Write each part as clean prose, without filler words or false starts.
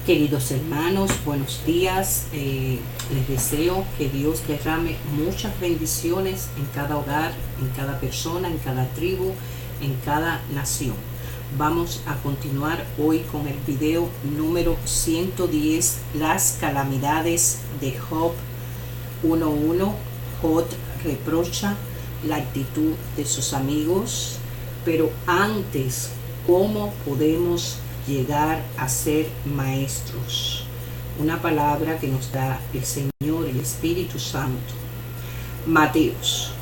Queridos hermanos, buenos días. Les deseo que Dios derrame muchas bendiciones en cada hogar, en cada persona, en cada tribu, en cada nación. Vamos a continuar hoy con el video número 110, las calamidades de Job 1.1. Job reprocha la actitud de sus amigos, pero antes, ¿cómo podemos llegar a ser maestros? Una palabra que nos da el Señor, el Espíritu Santo. Mateos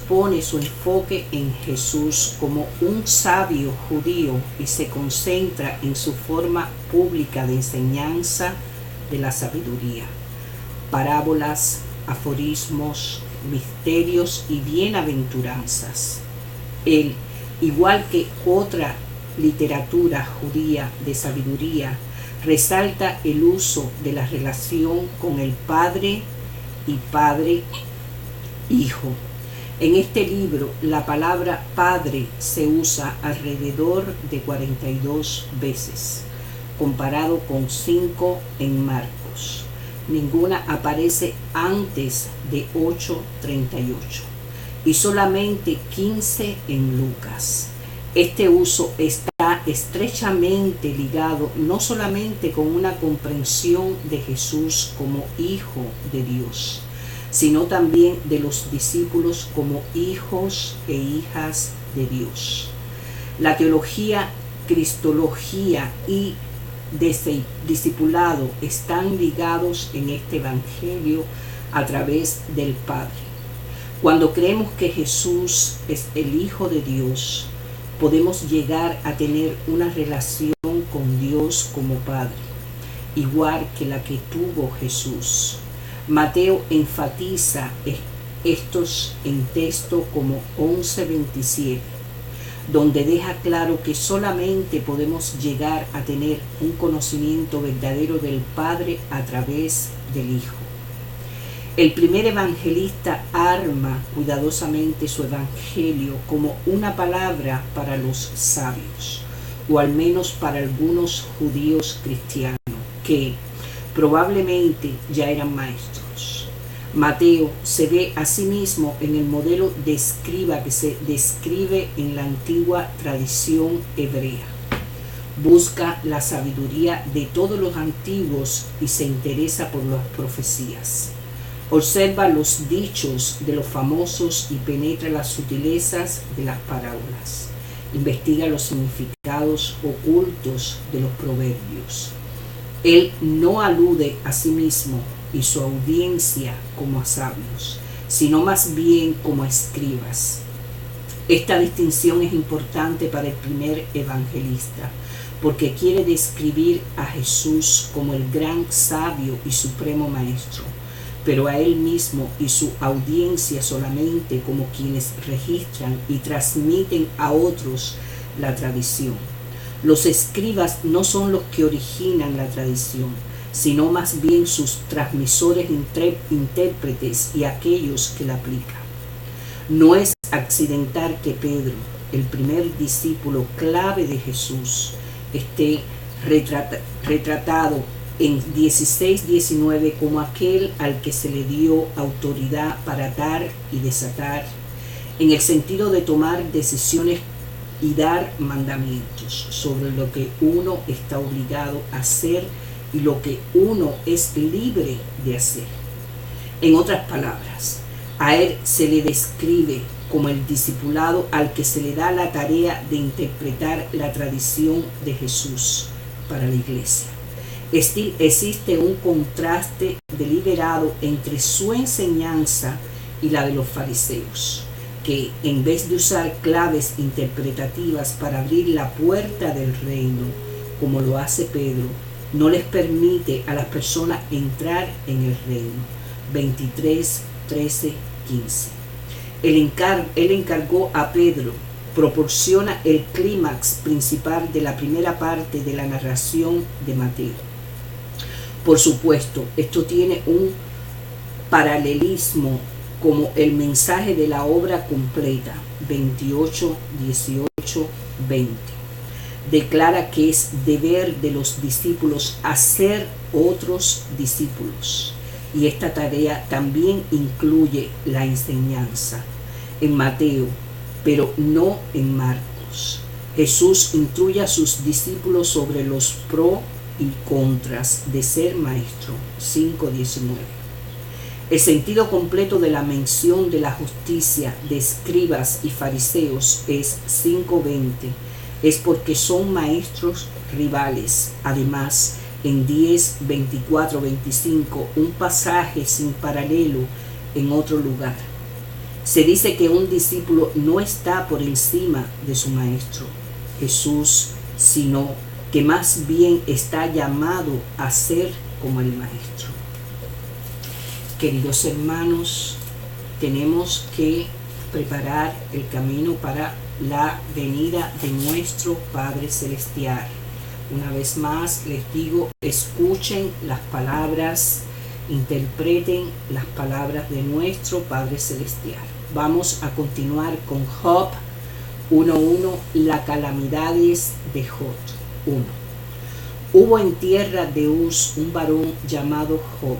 pone su enfoque en Jesús como un sabio judío y se concentra en su forma pública de enseñanza de la sabiduría. Parábolas, aforismos, misterios y bienaventuranzas. Él, igual que otra literatura judía de sabiduría, resalta el uso de la relación con el Padre y Padre-Hijo. En este libro, la palabra Padre se usa alrededor de 42 veces, comparado con 5 en Marcos. Ninguna aparece antes de 8:38 y solamente 15 en Lucas. Este uso está estrechamente ligado no solamente con una comprensión de Jesús como Hijo de Dios, sino también de los discípulos como hijos e hijas de Dios. La teología, cristología y discipulado están ligados en este evangelio a través del Padre. Cuando creemos que Jesús es el Hijo de Dios, podemos llegar a tener una relación con Dios como Padre, igual que la que tuvo Jesús. Mateo enfatiza estos en texto como 11:27, donde deja claro que solamente podemos llegar a tener un conocimiento verdadero del Padre a través del Hijo. El primer evangelista arma cuidadosamente su evangelio como una palabra para los sabios, o al menos para algunos judíos cristianos, que probablemente ya eran maestros. Mateo se ve a sí mismo en el modelo de escriba que se describe en la antigua tradición hebrea. Busca la sabiduría de todos los antiguos y se interesa por las profecías. Observa los dichos de los famosos y penetra las sutilezas de las parábolas. Investiga los significados ocultos de los proverbios. Él no alude a sí mismo y su audiencia como a sabios, sino más bien como a escribas. Esta distinción es importante para el primer evangelista, porque quiere describir a Jesús como el gran sabio y supremo maestro, pero a él mismo y su audiencia solamente como quienes registran y transmiten a otros la tradición. Los escribas no son los que originan la tradición, sino más bien sus transmisores intérpretes y aquellos que la aplican. No es accidental que Pedro, el primer discípulo clave de Jesús, esté retratado en 16:19 como aquel al que se le dio autoridad para atar y desatar, en el sentido de tomar decisiones y dar mandamientos sobre lo que uno está obligado a hacer y lo que uno es libre de hacer. En otras palabras, a él se le describe como el discipulado al que se le da la tarea de interpretar la tradición de Jesús para la iglesia. Existe un contraste deliberado entre su enseñanza y la de los fariseos, que en vez de usar claves interpretativas para abrir la puerta del reino, como lo hace Pedro, no les permite a las personas entrar en el reino. 23:13-15. Él encargó a Pedro, proporciona el clímax principal de la primera parte de la narración de Mateo. Por supuesto, esto tiene un paralelismo como el mensaje de la obra completa, 28:18-20. declara que es deber de los discípulos hacer otros discípulos. Y esta tarea también incluye la enseñanza. En Mateo, pero no en Marcos, Jesús instruye a sus discípulos sobre los pros y contras de ser maestro. 5:19. El sentido completo de la mención de la justicia de escribas y fariseos es 5:20. Es porque son maestros rivales. Además, en 10, 24, 25, un pasaje sin paralelo en otro lugar. Se dice que un discípulo no está por encima de su maestro, Jesús, sino que más bien está llamado a ser como el maestro. Queridos hermanos, tenemos que preparar el camino para la venida de nuestro Padre Celestial. Una vez más les digo, escuchen las palabras, interpreten las palabras de nuestro Padre Celestial. Vamos a continuar con Job 1:1, las calamidades de Job. 1. Hubo en tierra de Uz un varón llamado Job,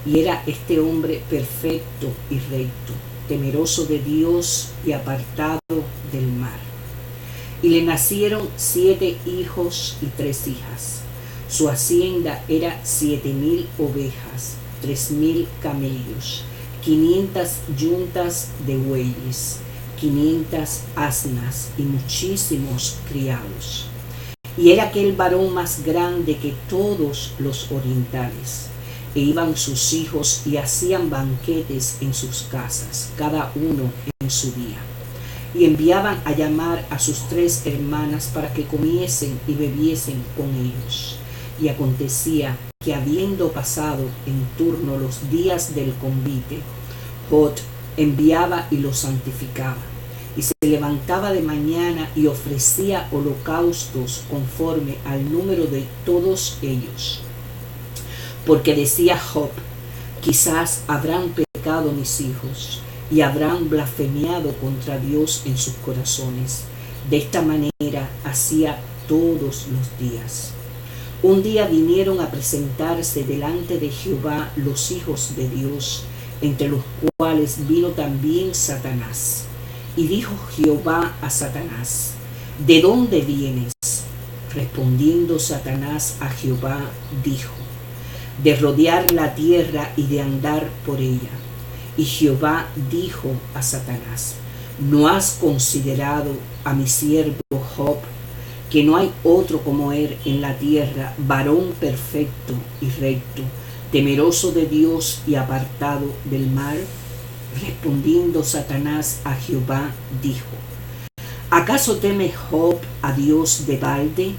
y era este hombre perfecto y recto, temeroso de Dios y apartado del mal. Y le nacieron 7 hijos y 3 hijas. Su hacienda era 7,000 ovejas, 3,000 camellos, 500 yuntas de bueyes, 500 asnas y muchísimos criados. Y era aquel varón más grande que todos los orientales. E iban sus hijos y hacían banquetes en sus casas, cada uno en su día. Y enviaban a llamar a sus 3 hermanas para que comiesen y bebiesen con ellos. Y acontecía que habiendo pasado en turno los días del convite, Job enviaba y los santificaba. Y se levantaba de mañana y ofrecía holocaustos conforme al número de todos ellos. Porque decía Job, quizás habrán pecado mis hijos y habrán blasfemiado contra Dios en sus corazones. De esta manera hacía todos los días. Un día vinieron a presentarse delante de Jehová los hijos de Dios, entre los cuales vino también Satanás. Y dijo Jehová a Satanás, ¿de dónde vienes? Respondiendo Satanás a Jehová, dijo, de rodear la tierra y de andar por ella. Y Jehová dijo a Satanás, ¿no has considerado a mi siervo Job, que no hay otro como él en la tierra, varón perfecto y recto, temeroso de Dios y apartado del mal? Respondiendo Satanás a Jehová, dijo, ¿acaso teme Job a Dios de balde?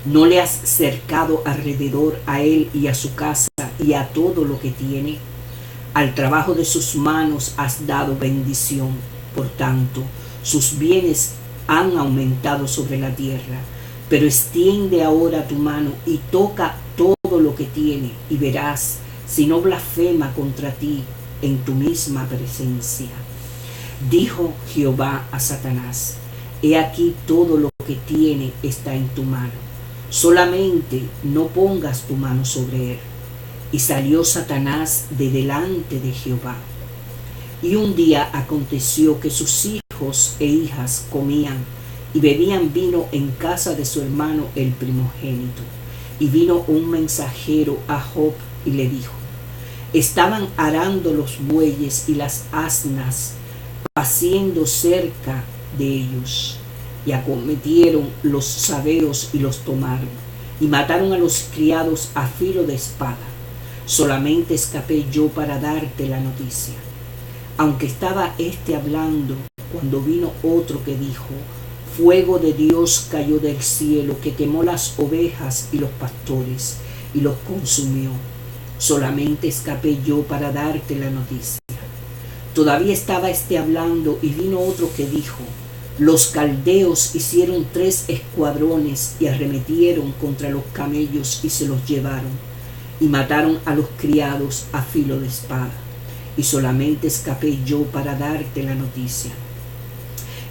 ¿No le has cercado alrededor a él y a su casa y a todo lo que tiene? Al trabajo de sus manos has dado bendición. Por tanto, sus bienes han aumentado sobre la tierra. Pero extiende ahora tu mano y toca todo lo que tiene, y verás si no blasfema contra ti en tu misma presencia. Dijo Jehová a Satanás, he aquí todo lo que tiene está en tu mano. Solamente no pongas tu mano sobre él. Y salió Satanás de delante de Jehová. Y un día aconteció que sus hijos e hijas comían y bebían vino en casa de su hermano el primogénito. Y vino un mensajero a Job y le dijo, estaban arando los bueyes y las asnas, paciendo cerca de ellos. Y acometieron los sabeos y los tomaron, y mataron a los criados a filo de espada. Solamente escapé yo para darte la noticia. Aunque estaba hablando, cuando vino otro que dijo, fuego de Dios cayó del cielo, que quemó las ovejas y los pastores, y los consumió. Solamente escapé yo para darte la noticia. Todavía estaba hablando, y vino otro que dijo, los caldeos hicieron 3 escuadrones y arremetieron contra los camellos y se los llevaron, y mataron a los criados a filo de espada. Y solamente escapé yo para darte la noticia.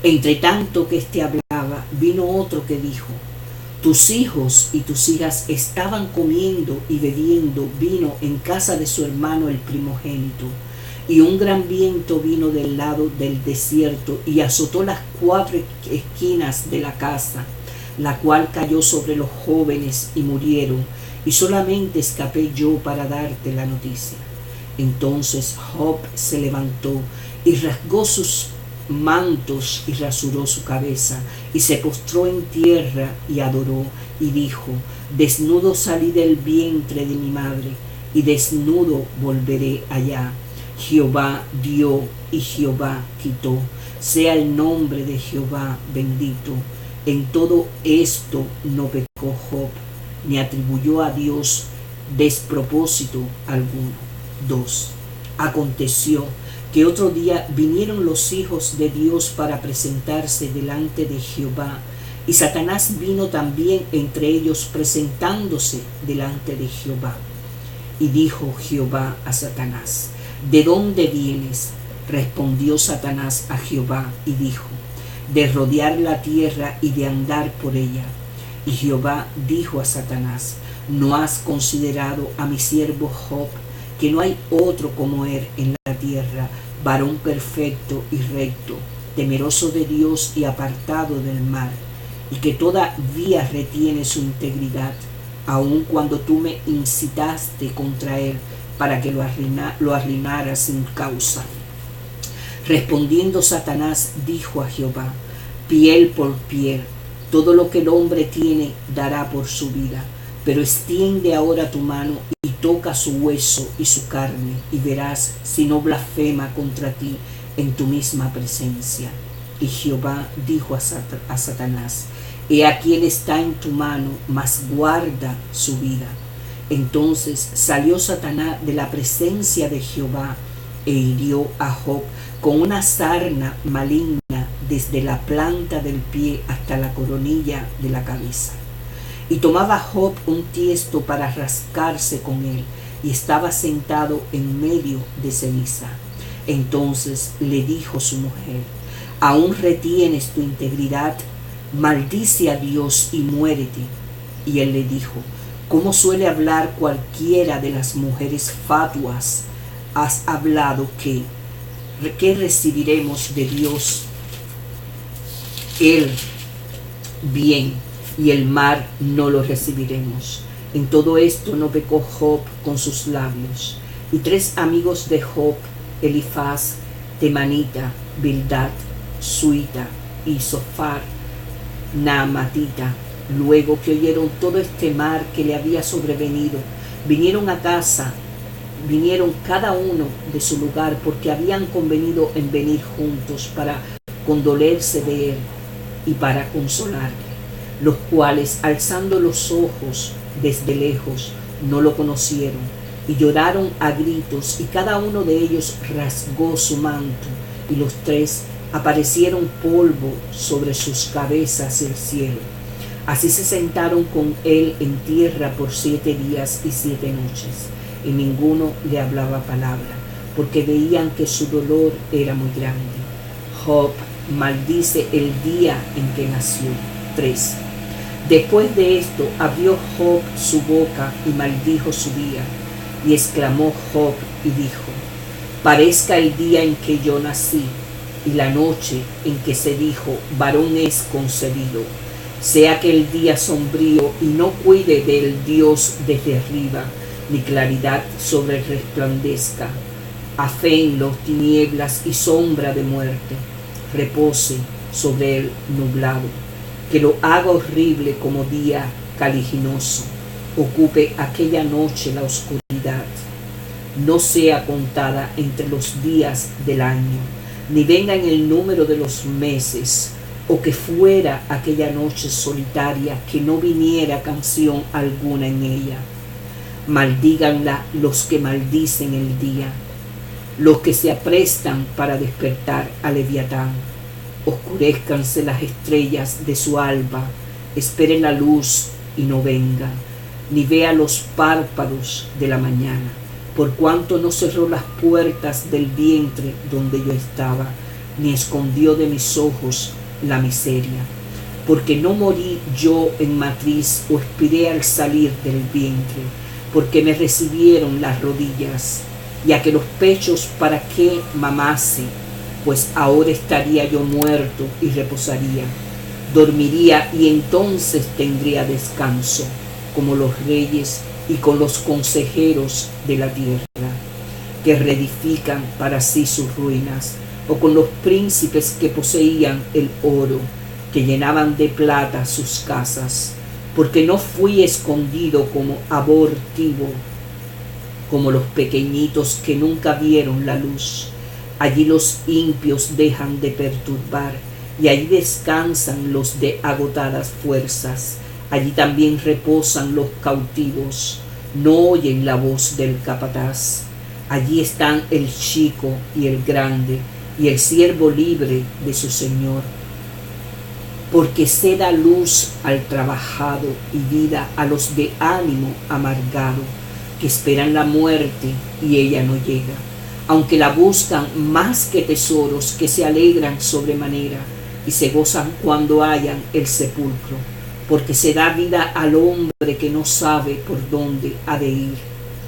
Entre tanto que hablaba, estaba, vino otro que dijo: tus hijos y tus hijas estaban comiendo y bebiendo vino en casa de su hermano el primogénito. Y un gran viento vino del lado del desierto y azotó las 4 esquinas de la casa, la cual cayó sobre los jóvenes y murieron, y solamente escapé yo para darte la noticia. Entonces Job se levantó y rasgó sus mantos y rasuró su cabeza y se postró en tierra y adoró y dijo: desnudo salí del vientre de mi madre y desnudo volveré allá. Jehová dio y Jehová quitó, sea el nombre de Jehová bendito. En todo esto no pecó Job, ni atribuyó a Dios despropósito alguno. 2. Aconteció que otro día vinieron los hijos de Dios para presentarse delante de Jehová, y Satanás vino también entre ellos presentándose delante de Jehová. Y dijo Jehová a Satanás: ¿de dónde vienes? Respondió Satanás a Jehová y dijo: de rodear la tierra y de andar por ella. Y Jehová dijo a Satanás: ¿no has considerado a mi siervo Job, que no hay otro como él en la tierra, varón perfecto y recto, temeroso de Dios y apartado del mal, y que todavía retiene su integridad, aun cuando tú me incitaste contra él para que lo arruinara sin causa? Respondiendo Satanás dijo a Jehová: piel por piel, todo lo que el hombre tiene dará por su vida, pero extiende ahora tu mano y toca su hueso y su carne, y verás si no blasfema contra ti en tu misma presencia. Y Jehová dijo a Satanás: he aquí él está en tu mano, mas guarda su vida. Entonces salió Satanás de la presencia de Jehová e hirió a Job con una sarna maligna desde la planta del pie hasta la coronilla de la cabeza. Y tomaba Job un tiesto para rascarse con él, y estaba sentado en medio de ceniza. Entonces le dijo su mujer: ¿aún retienes tu integridad? Maldice a Dios y muérete. Y él le dijo: ¿cómo suele hablar cualquiera de las mujeres fatuas? Has hablado que ¿qué recibiremos de Dios? El bien, y el mal no lo recibiremos. En todo esto no pecó Job con sus labios. Y 3 amigos de Job, Elifaz, Temanita, Bildad, Suita y Sofar, Naamatita, luego que oyeron todo este mal que le había sobrevenido, vinieron a casa, vinieron cada uno de su lugar, porque habían convenido en venir juntos para condolerse de él y para consolarle, los cuales, alzando los ojos desde lejos, no lo conocieron, y lloraron a gritos, y cada uno de ellos rasgó su manto, y los 3 aparecieron polvo sobre sus cabezas el cielo. Así se sentaron con él en tierra por 7 días y 7 noches, y ninguno le hablaba palabra, porque veían que su dolor era muy grande. Job maldice el día en que nació. 3. Después de esto abrió Job su boca y maldijo su día, y exclamó Job y dijo: parezca el día en que yo nací, y la noche en que se dijo: varón es concebido. Sea que el día sombrío y no cuide del Dios desde arriba, ni claridad sobre él resplandezca. Aféenlo tinieblas y sombra de muerte, repose sobre él nublado. Que lo haga horrible como día caliginoso, ocupe aquella noche la oscuridad. No sea contada entre los días del año, ni venga en el número de los meses, o que fuera aquella noche solitaria, que no viniera canción alguna en ella. Maldíganla los que maldicen el día, los que se aprestan para despertar a Leviatán. Oscurezcanse las estrellas de su alba, espere la luz y no venga, ni vea los párpados de la mañana, por cuanto no cerró las puertas del vientre donde yo estaba, ni escondió de mis ojos la miseria. porque no morí yo en matriz o expiré al salir del vientre, porque me recibieron las rodillas, y a que los pechos para qué mamase, pues ahora estaría yo muerto y reposaría, dormiría y entonces tendría descanso, como los reyes y con los consejeros de la tierra, que reedifican para sí sus ruinas, o con los príncipes que poseían el oro, que llenaban de plata sus casas, porque no fui escondido como abortivo, como los pequeñitos que nunca vieron la luz. Allí los impios dejan de perturbar, y allí descansan los de agotadas fuerzas. Allí también reposan los cautivos, no oyen la voz del capataz. Allí están el chico y el grande, y el siervo libre de su señor. Porque se da luz al trabajado y vida a los de ánimo amargado, que esperan la muerte y ella no llega, aunque la buscan más que tesoros, que se alegran sobremanera y se gozan cuando hallan el sepulcro, porque se da vida al hombre que no sabe por dónde ha de ir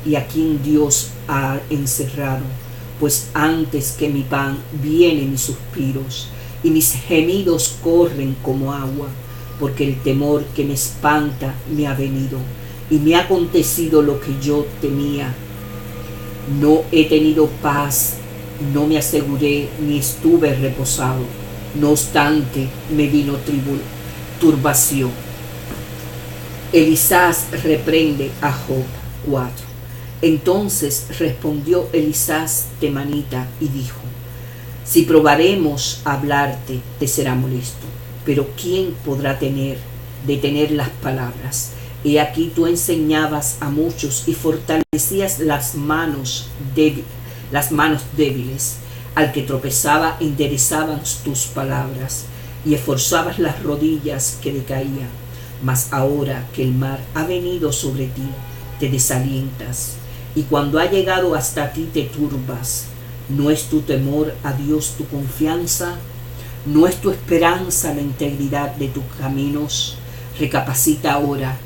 y a quien Dios ha encerrado, pues antes que mi pan vienen mis suspiros y mis gemidos corren como agua, porque el temor que me espanta me ha venido y me ha acontecido lo que yo temía. No he tenido paz, no me aseguré ni estuve reposado, no obstante me vino turbación. Elisás reprende a Job. 4. Entonces respondió Elisás temanita y dijo: si probaremos a hablarte, te será molesto, pero ¿quién podrá detener las palabras? He aquí tú enseñabas a muchos y fortalecías las manos débiles. Al que tropezaba enderezabas tus palabras y esforzabas las rodillas que decaían. Mas ahora que el mar ha venido sobre ti, te desalientas, y cuando ha llegado hasta ti te turbas. ¿No es tu temor a Dios tu confianza? ¿No es tu esperanza la integridad de tus caminos? Recapacita ahora,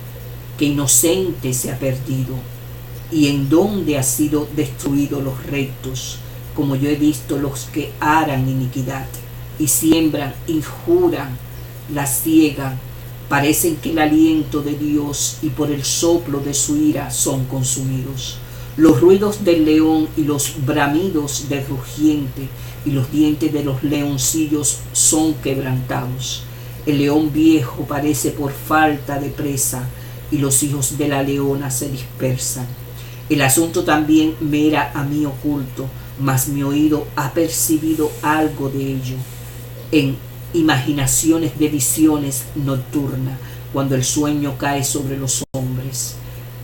que inocente se ha perdido, y en dónde han sido destruidos los rectos, como yo he visto los que aran iniquidad, y siembran y juran, la ciegan, parecen que el aliento de Dios y por el soplo de su ira son consumidos. Los ruidos del león y los bramidos del rugiente y los dientes de los leoncillos son quebrantados. El león viejo parece por falta de presa, y los hijos de la leona se dispersan. El asunto también me era a mí oculto, mas mi oído ha percibido algo de ello. En imaginaciones de visiones nocturnas, cuando el sueño cae sobre los hombres,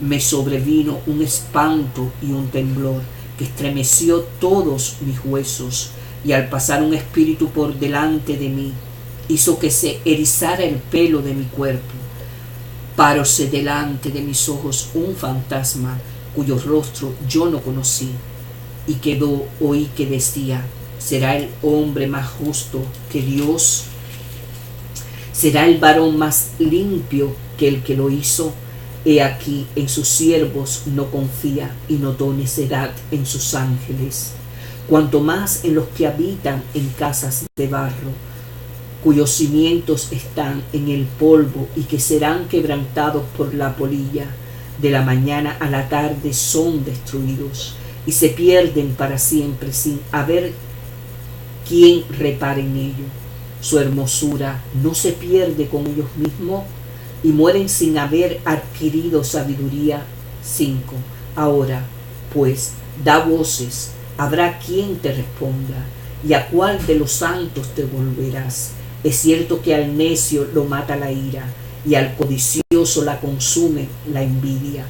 me sobrevino un espanto y un temblor que estremeció todos mis huesos, y al pasar un espíritu por delante de mí, hizo que se erizara el pelo de mi cuerpo. Paróse delante de mis ojos un fantasma cuyo rostro yo no conocí, y oí que decía: ¿será el hombre más justo que Dios? ¿Será el varón más limpio que el que lo hizo? He aquí, en sus siervos no confía, y notó necedad en sus ángeles, cuanto más en los que habitan en casas de barro, cuyos cimientos están en el polvo y que serán quebrantados por la polilla. De la mañana a la tarde son destruidos y se pierden para siempre sin haber quien repare en ello. Su hermosura no se pierde con ellos mismos y mueren sin haber adquirido sabiduría. 5. Ahora, pues, da voces, habrá quien te responda, y a cuál de los santos te volverás. Es cierto que al necio lo mata la ira, y al codicioso la consume la envidia.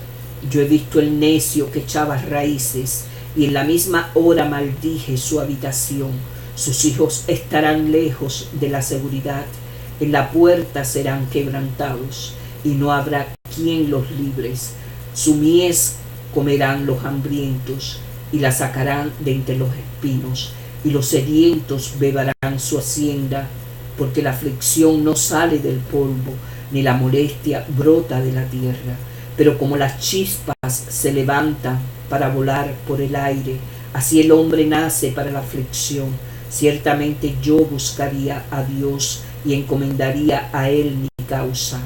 Yo he visto el necio que echaba raíces, y en la misma hora maldije su habitación. Sus hijos estarán lejos de la seguridad, en la puerta serán quebrantados, y no habrá quien los libres. Su mies comerán los hambrientos, y la sacarán de entre los espinos, y los sedientos beberán su hacienda, porque la aflicción no sale del polvo, ni la molestia brota de la tierra. Pero como las chispas se levantan para volar por el aire, así el hombre nace para la aflicción. Ciertamente yo buscaría a Dios y encomendaría a Él mi causa,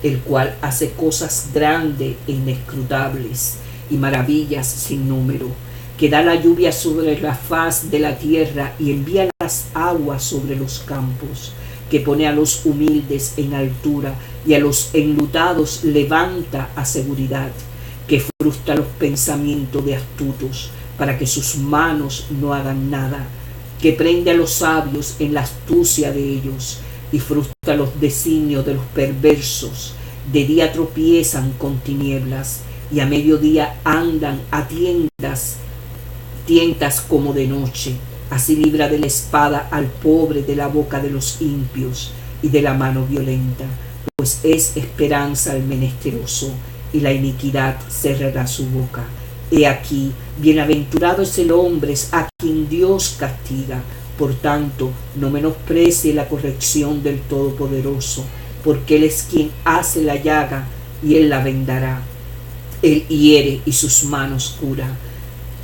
el cual hace cosas grandes e inescrutables y maravillas sin número, que da la lluvia sobre la faz de la tierra y envía las aguas sobre los campos, que pone a los humildes en altura y a los enlutados levanta a seguridad, que frustra los pensamientos de astutos para que sus manos no hagan nada, que prende a los sabios en la astucia de ellos y frustra los designios de los perversos. De día tropiezan con tinieblas y a mediodía andan a tientas como de noche. Así libra de la espada al pobre de la boca de los impios y de la mano violenta, pues es esperanza al menesteroso, y la iniquidad cerrará su boca. He aquí, bienaventurado es el hombre a quien Dios castiga. Por tanto, no menosprecie la corrección del Todopoderoso, porque Él es quien hace la llaga y Él la vendará. Él hiere y sus manos cura.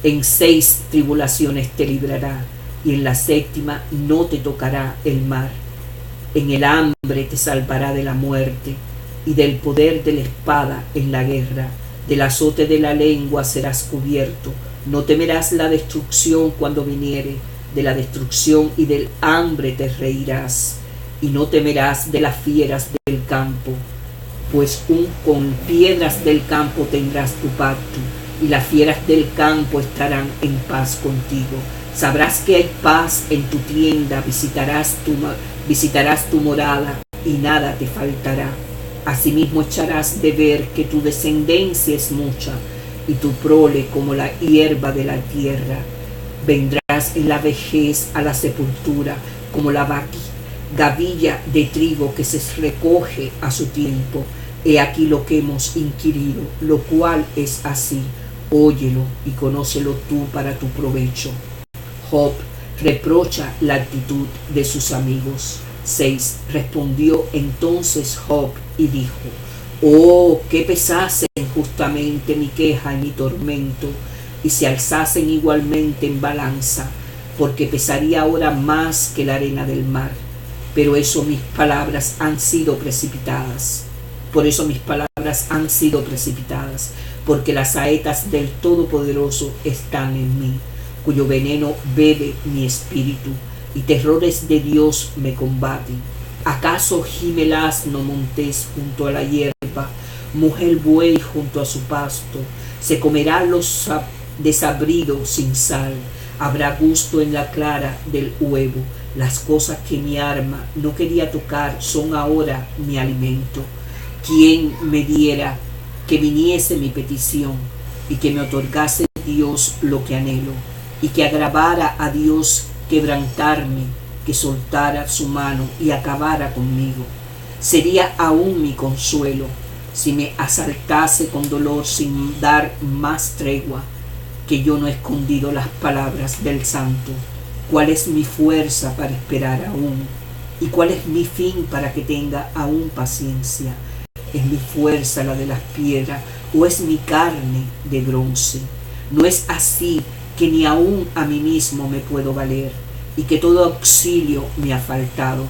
En 6 tribulaciones te librará, y en la 7ª no te tocará el mal. En el hambre te salvará de la muerte, y del poder de la espada en la guerra. Del azote de la lengua serás cubierto. No temerás la destrucción cuando viniere. De la destrucción y del hambre te reirás. Y no temerás de las fieras del campo, pues con piedras del campo tendrás tu pacto, y las fieras del campo estarán en paz contigo. Sabrás que hay paz en tu tienda, visitarás tu morada, y nada te faltará. Asimismo echarás de ver que tu descendencia es mucha, y tu prole como la hierba de la tierra. Vendrás en la vejez a la sepultura, como la gavilla de trigo que se recoge a su tiempo. He aquí lo que hemos inquirido, lo cual es así. Óyelo y conócelo tú para tu provecho. Job reprocha la actitud de sus amigos. 6. Respondió entonces Job y dijo: oh, que pesasen justamente mi queja y mi tormento, y se alzasen igualmente en balanza, porque pesaría ahora más que la arena del mar. Pero eso mis palabras han sido precipitadas. Por eso mis palabras han sido precipitadas, porque las saetas del Todopoderoso están en mí, cuyo veneno bebe mi espíritu, y terrores de Dios me combaten. ¿Acaso gime el asno montés junto a la hierba, mujer buey junto a su pasto? Se comerá los desabridos sin sal, habrá gusto en la clara del huevo. Las cosas que mi alma no quería tocar son ahora mi alimento. ¿Quién me diera que viniese mi petición y que me otorgase Dios lo que anhelo, y que agravara a Dios quebrantarme, que soltara su mano y acabara conmigo? Sería aún mi consuelo si me asaltase con dolor sin dar más tregua, que yo no he escondido las palabras del Santo. ¿Cuál es mi fuerza para esperar aún? ¿Y cuál es mi fin para que tenga aún paciencia? ¿Es mi fuerza la de las piedras o es mi carne de bronce? No es así que ni aún a mí mismo me puedo valer, y que todo auxilio me ha faltado.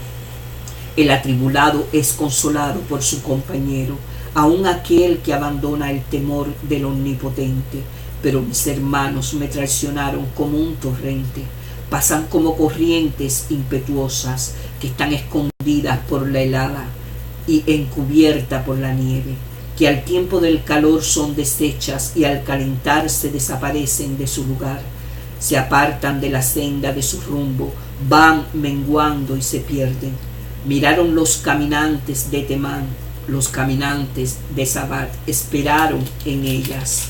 El atribulado es consolado por su compañero, aun aquel que abandona el temor del Omnipotente. Pero mis hermanos me traicionaron como un torrente, pasan como corrientes impetuosas que están escondidas por la helada y encubierta por la nieve, que al tiempo del calor son deshechas y al calentarse desaparecen de su lugar. Se apartan de la senda de su rumbo, van menguando y se pierden. Miraron los caminantes de Temán, los caminantes de Sabat, esperaron en ellas,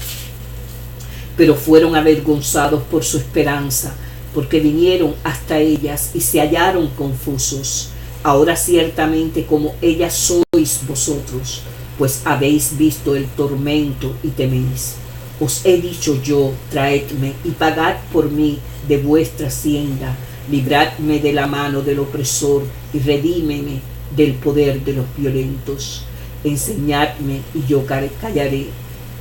pero fueron avergonzados por su esperanza, porque vinieron hasta ellas y se hallaron confusos. Ahora ciertamente como ellas sois vosotros, pues habéis visto el tormento y teméis. Os he dicho yo: traedme y pagad por mí de vuestra hacienda, Libradme de la mano del opresor y redímeme del poder de los violentos. Enseñadme y yo callaré.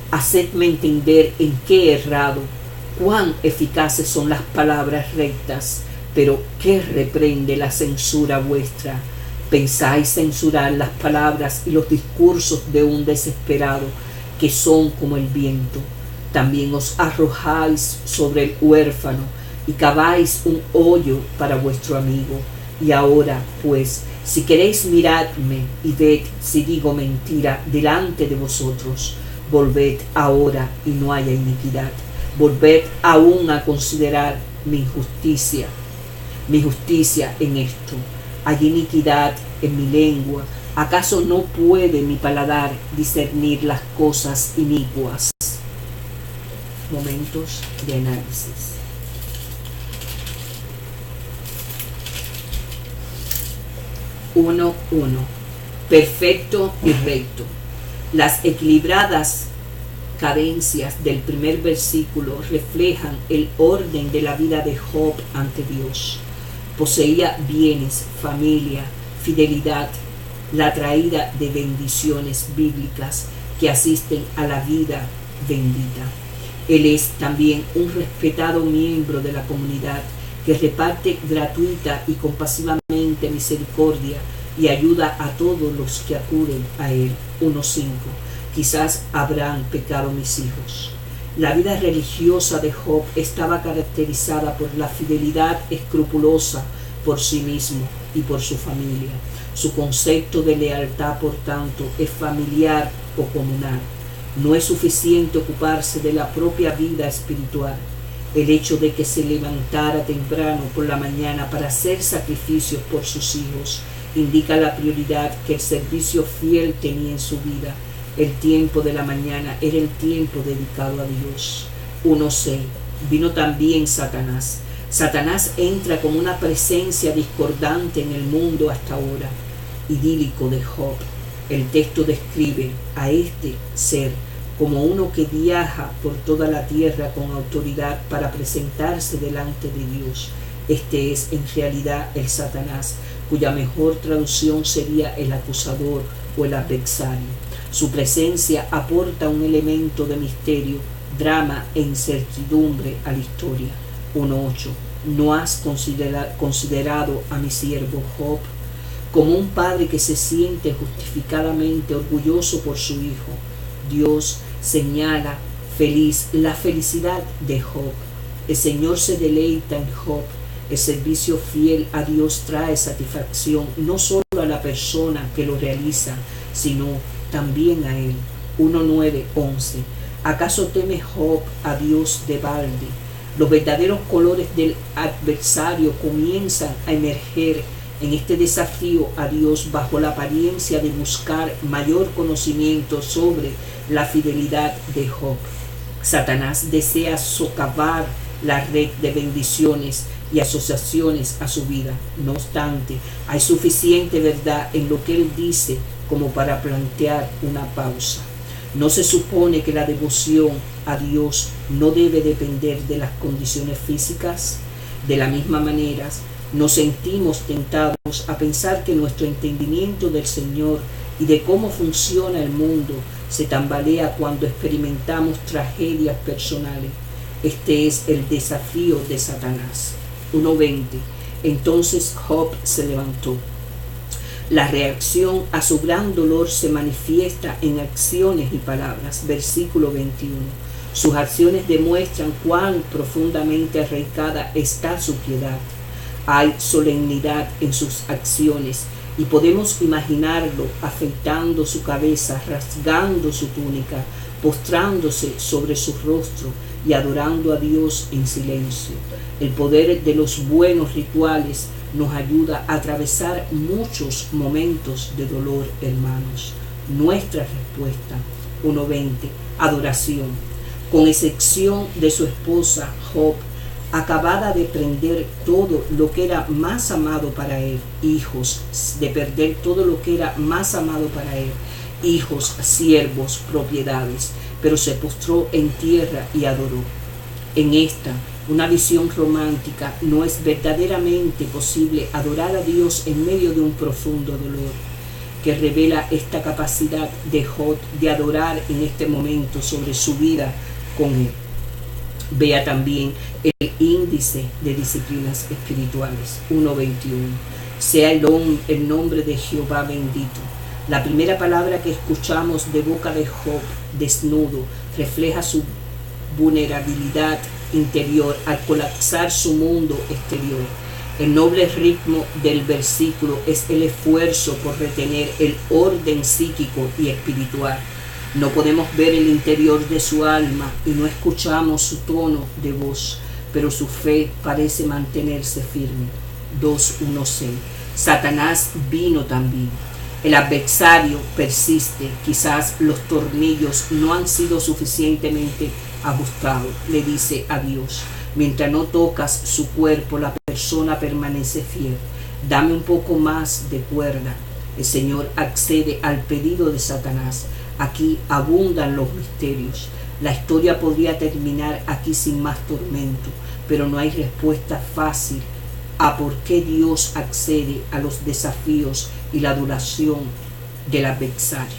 Hacedme entender en qué he errado. Cuán eficaces son las palabras rectas, pero ¿qué reprende la censura vuestra? Pensáis censurar las palabras y los discursos de un desesperado, que son como el viento. También os arrojáis sobre el huérfano y caváis un hoyo para vuestro amigo. Y ahora, pues, si queréis miradme y ved si digo mentira delante de vosotros, volved ahora y no haya iniquidad. Volved aún a considerar mi justicia en esto. Hay iniquidad en mi lengua. ¿Acaso no puede mi paladar discernir las cosas inicuas? Momentos de análisis. 1:1. Perfecto y recto. Las equilibradas cadencias del primer versículo reflejan el orden de la vida de Job ante Dios. Poseía bienes, familia, fidelidad, la traída de bendiciones bíblicas que asisten a la vida bendita. Él es también un respetado miembro de la comunidad que reparte gratuita y compasivamente misericordia y ayuda a todos los que acuden a él. 1:5. Quizás habrán pecado mis hijos. La vida religiosa de Job estaba caracterizada por la fidelidad escrupulosa por sí mismo y por su familia. Su concepto de lealtad, por tanto, es familiar o comunal. No es suficiente ocuparse de la propia vida espiritual. El hecho de que se levantara temprano por la mañana para hacer sacrificios por sus hijos indica la prioridad que el servicio fiel tenía en su vida. El tiempo de la mañana era el tiempo dedicado a Dios. 1:6. Vino también Satanás. Satanás entra como una presencia discordante en el mundo hasta ahora idílico de Job. El texto describe a este ser como uno que viaja por toda la tierra con autoridad para presentarse delante de Dios. Este es en realidad el Satanás, cuya mejor traducción sería el acusador o el adversario. Su presencia aporta un elemento de misterio, drama e incertidumbre a la historia. 1:8. ¿No has considerado a mi siervo Job? Como un padre que se siente justificadamente orgulloso por su hijo, Dios señala feliz la felicidad de Job. El Señor se deleita en Job. El servicio fiel a Dios trae satisfacción no solo a la persona que lo realiza, sino también a él. 1:9-11. ¿Acaso teme Job a Dios de balde? Los verdaderos colores del adversario comienzan a emerger en este desafío a Dios bajo la apariencia de buscar mayor conocimiento sobre la fidelidad de Job. Satanás desea socavar la red de bendiciones y asociaciones a su vida. No obstante, hay suficiente verdad en lo que él dice como para plantear una pausa. ¿No se supone que la devoción a Dios no debe depender de las condiciones físicas? De la misma manera, nos sentimos tentados a pensar que nuestro entendimiento del Señor y de cómo funciona el mundo se tambalea cuando experimentamos tragedias personales. Este es el desafío de Satanás. 1:20. Entonces Job se levantó. La reacción a su gran dolor se manifiesta en acciones y palabras. Versículo 21. Sus acciones demuestran cuán profundamente arraigada está su piedad. Hay solemnidad en sus acciones y podemos imaginarlo afeitando su cabeza, rasgando su túnica, postrándose sobre su rostro y adorando a Dios en silencio. El poder de los buenos rituales nos ayuda a atravesar muchos momentos de dolor, hermanos. Nuestra respuesta, 1:20, adoración. Con excepción de su esposa Job, acabada de perder todo lo que era más amado para él, hijos, siervos, propiedades, pero se postró en tierra y adoró. En esta una visión romántica, no es verdaderamente posible adorar a Dios en medio de un profundo dolor, que revela esta capacidad de Job de adorar en este momento sobre su vida con Él. Vea también el índice de disciplinas espirituales, 1.21. Sea el nombre de Jehová bendito. La primera palabra que escuchamos de boca de Job, desnudo, refleja su vulnerabilidad interior al colapsar su mundo exterior. El noble ritmo del versículo es el esfuerzo por retener el orden psíquico y espiritual. No podemos ver el interior de su alma y no escuchamos su tono de voz, pero su fe parece mantenerse firme. 2.1c. Satanás vino también. El adversario persiste, quizás los tornillos no han sido suficientemente ajustados, le dice a Dios. Mientras no tocas su cuerpo, la persona permanece fiel. Dame un poco más de cuerda. El Señor accede al pedido de Satanás. Aquí abundan los misterios. La historia podría terminar aquí sin más tormento, pero no hay respuesta fácil a por qué Dios accede a los desafíos y la adoración del adversario.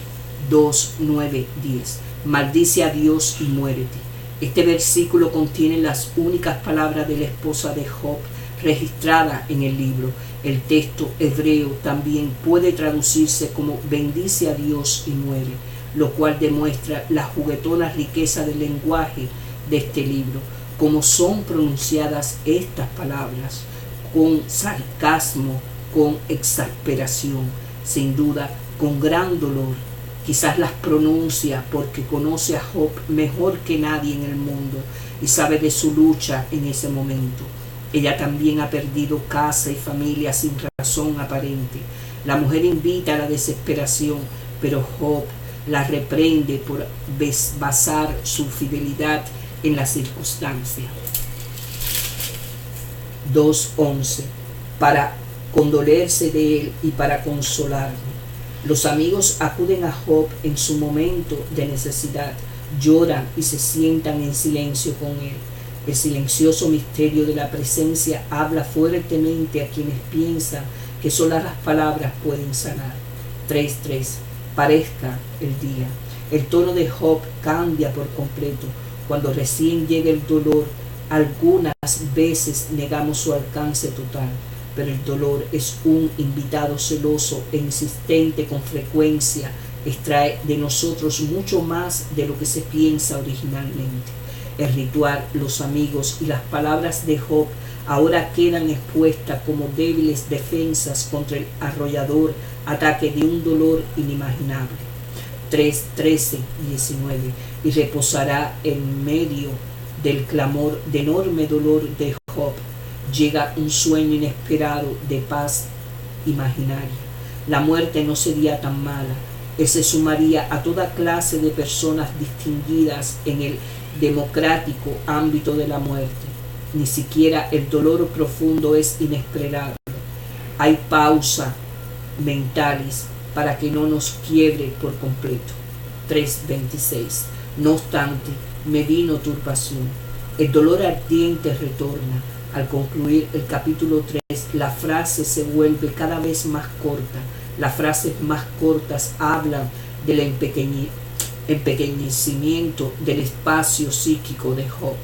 2.9.10. Maldice a Dios y muérete. Este versículo contiene las únicas palabras de la esposa de Job registrada en el libro. El texto hebreo también puede traducirse como bendice a Dios y muere, lo cual demuestra la juguetona riqueza del lenguaje de este libro. Como son pronunciadas estas palabras, con sarcasmo, con exasperación, sin duda, con gran dolor. Quizás las pronuncia porque conoce a Job mejor que nadie en el mundo y sabe de su lucha en ese momento. Ella también ha perdido casa y familia sin razón aparente. La mujer invita a la desesperación, pero Job la reprende por basar su fidelidad en la circunstancia. 2.11. Para condolerse de él y para consolarlo. Los amigos acuden a Job en su momento de necesidad, lloran y se sientan en silencio con él. El silencioso misterio de la presencia habla fuertemente a quienes piensan que solo las palabras pueden sanar. 3.3. Parezca el día. El tono de Job cambia por completo. Cuando recién llega el dolor, algunas veces negamos su alcance total, pero el dolor es un invitado celoso e insistente con frecuencia. Extrae de nosotros mucho más de lo que se piensa originalmente. El ritual, los amigos y las palabras de Job ahora quedan expuestas como débiles defensas contra el arrollador ataque de un dolor inimaginable. 3.13-19. Y reposará en medio del clamor de enorme dolor de Job. Llega un sueño inesperado de paz imaginaria. La muerte no sería tan mala. Él se sumaría a toda clase de personas distinguidas en el democrático ámbito de la muerte. Ni siquiera el dolor profundo es inesperado. Hay pausa mentales para que no nos quiebre por completo. 3.26. No obstante, me vino turbación. El dolor ardiente retorna. Al concluir el capítulo 3, la frase se vuelve cada vez más corta. Las frases más cortas hablan del empequeñecimiento del espacio psíquico de Job.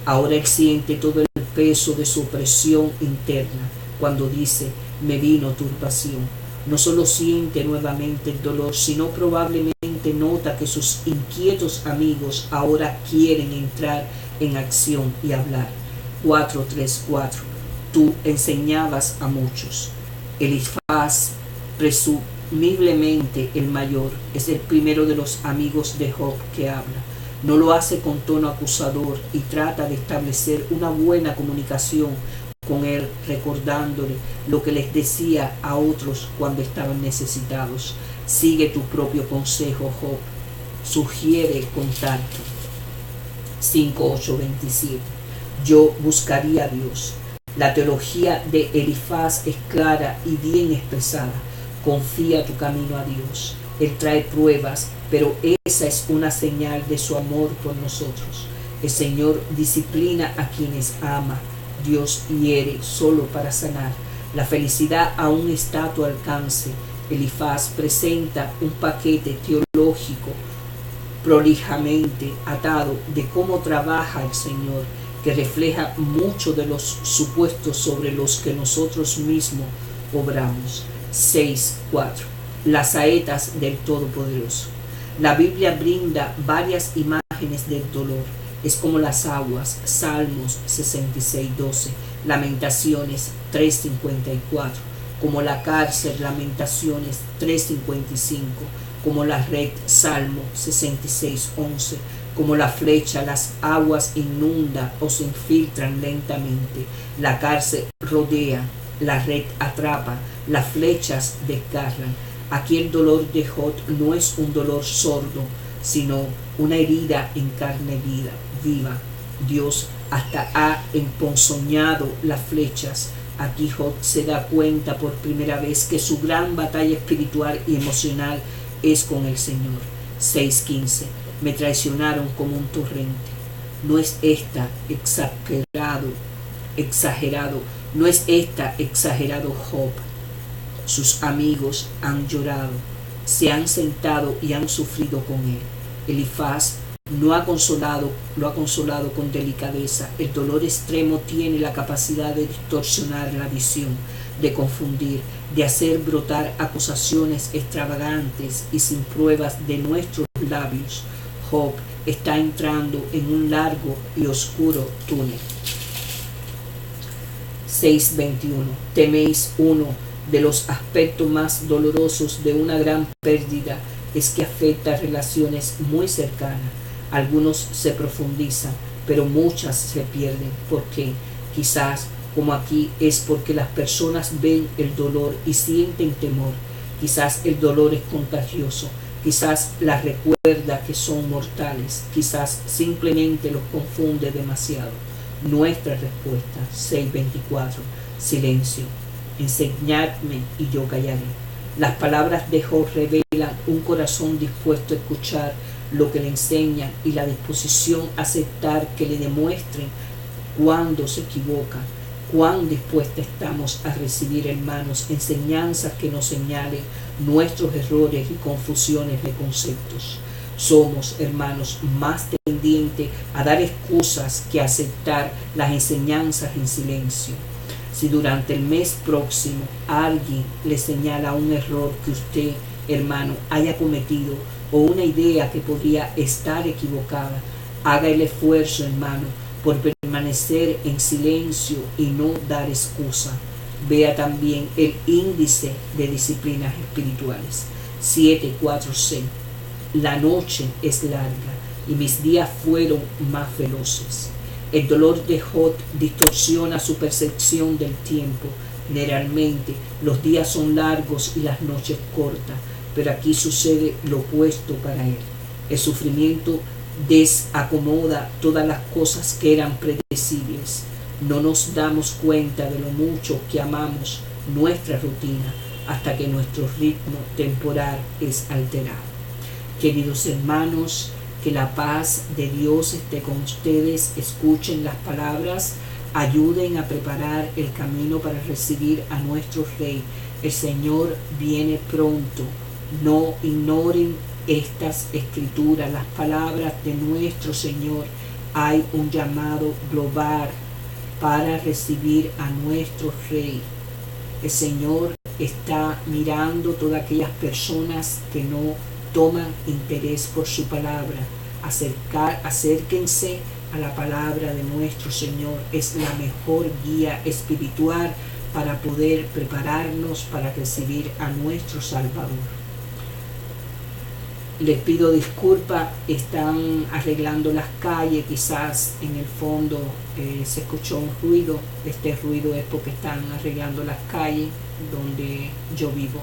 Ahora él siente todo el peso de su opresión interna. Cuando dice, me vino turbación, no solo siente nuevamente el dolor, sino probablemente nota que sus inquietos amigos ahora quieren entrar en acción y hablar. 4.3.4. Tú enseñabas a muchos. Elifaz, presumiblemente el mayor, es el primero de los amigos de Job que habla. No lo hace con tono acusador y trata de establecer una buena comunicación con él, recordándole lo que les decía a otros cuando estaban necesitados. Sigue tu propio consejo, Job. Sugiere contacto. 5.8.27. Yo buscaría a Dios. La teología de Elifaz es clara y bien expresada. Confía tu camino a Dios. Él trae pruebas, pero esa es una señal de su amor por nosotros. El Señor disciplina a quienes ama. Dios hiere solo para sanar. La felicidad aún está a tu alcance. Elifaz presenta un paquete teológico prolijamente atado de cómo trabaja el Señor, que refleja mucho de los supuestos sobre los que nosotros mismos obramos. 6.4. Las saetas del Todopoderoso. La Biblia brinda varias imágenes del dolor. Es como las aguas. Salmos 66.12. Lamentaciones 3.54. Como la cárcel. Lamentaciones 3.55. Como la red. Salmo 66.11. Como la flecha, las aguas inundan o se infiltran lentamente. La cárcel rodea, la red atrapa, las flechas desgarran. Aquí el dolor de Job no es un dolor sordo, sino una herida en carne viva. Dios hasta ha emponzoñado las flechas. Aquí Job se da cuenta por primera vez que su gran batalla espiritual y emocional es con el Señor. 6.15. Me traicionaron como un torrente. No es esta exagerado, no es esta exagerado Job. Sus amigos han llorado, se han sentado y han sufrido con él. Elifaz lo ha consolado con delicadeza. El dolor extremo tiene la capacidad de distorsionar la visión, de confundir, de hacer brotar acusaciones extravagantes y sin pruebas de nuestros labios. Job está entrando en un largo y oscuro túnel. 6.21. Teméis. Uno de los aspectos más dolorosos de una gran pérdida es que afecta a relaciones muy cercanas. Algunos se profundizan, pero muchas se pierden. ¿Por qué? Quizás, como aquí, es porque las personas ven el dolor y sienten temor. Quizás el dolor es contagioso. Quizás las recuerda que son mortales. Quizás simplemente los confunde demasiado. Nuestra respuesta. 6.24. Silencio. Enseñadme y yo callaré. Las palabras de Job revelan un corazón dispuesto a escuchar lo que le enseñan y la disposición a aceptar que le demuestren cuando se equivoca. Cuán dispuestos estamos a recibir, hermanos, enseñanzas que nos señalen nuestros errores y confusiones de conceptos. Somos, hermanos, más tendientes a dar excusas que a aceptar las enseñanzas en silencio. Si durante el mes próximo alguien le señala un error que usted, hermano, haya cometido o una idea que podría estar equivocada, haga el esfuerzo, hermano, por permanecer en silencio y no dar excusa. Vea también el índice de disciplinas espirituales. 7.4.6. La noche es larga y mis días fueron más veloces. El dolor de Job distorsiona su percepción del tiempo. Generalmente los días son largos y las noches cortas, pero aquí sucede lo opuesto para él. El sufrimiento desacomoda todas las cosas que eran predecibles. No nos damos cuenta de lo mucho que amamos nuestra rutina hasta que nuestro ritmo temporal es alterado. Queridos hermanos, que la paz de Dios esté con ustedes. Escuchen las palabras, ayuden a preparar el camino para recibir a nuestro Rey. El Señor viene pronto. No ignoren estas escrituras, las palabras de nuestro Señor. Hay un llamado global para recibir a nuestro Rey. El Señor está mirando todas aquellas personas que no toman interés por su palabra. Acérquense a la palabra de nuestro Señor. Es la mejor guía espiritual para poder prepararnos para recibir a nuestro Salvador. Les pido disculpas, están arreglando las calles, quizás en el fondo se escuchó un ruido. Este ruido es porque están arreglando las calles donde yo vivo.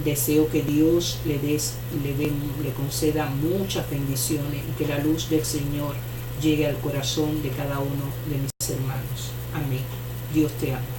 Deseo que Dios le conceda muchas bendiciones y que la luz del Señor llegue al corazón de cada uno de mis hermanos. Amén. Dios te ama.